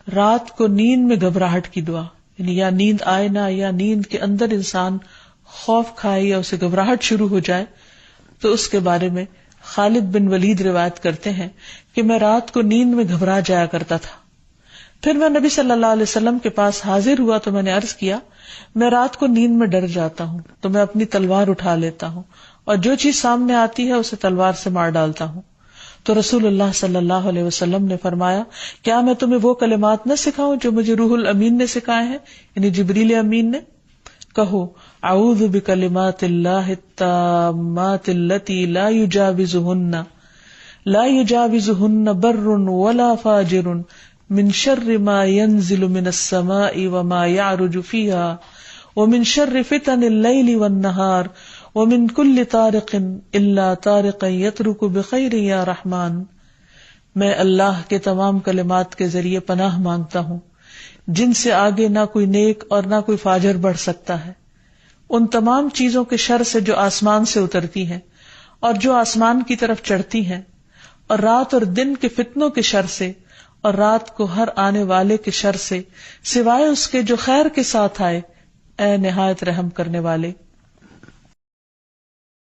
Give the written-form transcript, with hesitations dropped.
رات کو نیند میں گھبراہٹ کی دعا، یعنی یا نیند آئے نہ، یا نیند کے اندر انسان خوف کھائے یا اسے گھبراہٹ شروع ہو جائے، تو اس کے بارے میں خالد بن ولید روایت کرتے ہیں کہ میں رات کو نیند میں گھبرا جایا کرتا تھا. پھر میں نبی صلی اللہ علیہ وسلم کے پاس حاضر ہوا تو میں نے عرض کیا میں رات کو نیند میں ڈر جاتا ہوں تو میں اپنی تلوار اٹھا لیتا ہوں اور جو چیز سامنے آتی ہے اسے تلوار سے مار ڈالتا ہوں. تو رسول اللہ صلی اللہ علیہ وسلم نے فرمایا کیا میں تمہیں وہ کلمات نہ سکھاؤں جو مجھے روح الامین نے سکھائے ہیں، یعنی جبریل امین نے؟ کہو اعوذ بکلمات اللہ التامات التی لا یجاوزہن بر ولا فاجر من شر ما ينزل من السماء وما يعرج فيها ومن شر فتن الليل والنهار ومن كل طارق الا طارقا يطرق بخير يا رحمن. میں اللہ کے تمام کلمات کے ذریعے پناہ مانگتا ہوں جن سے آگے نہ کوئی نیک اور نہ کوئی فاجر بڑھ سکتا ہے، ان تمام چیزوں کے شر سے جو آسمان سے اترتی ہیں اور جو آسمان کی طرف چڑھتی ہیں، اور رات اور دن کے فتنوں کے شر سے، اور رات کو ہر آنے والے کے شر سے، سوائے اس کے جو خیر کے ساتھ آئے، اے نہایت رحم کرنے والے.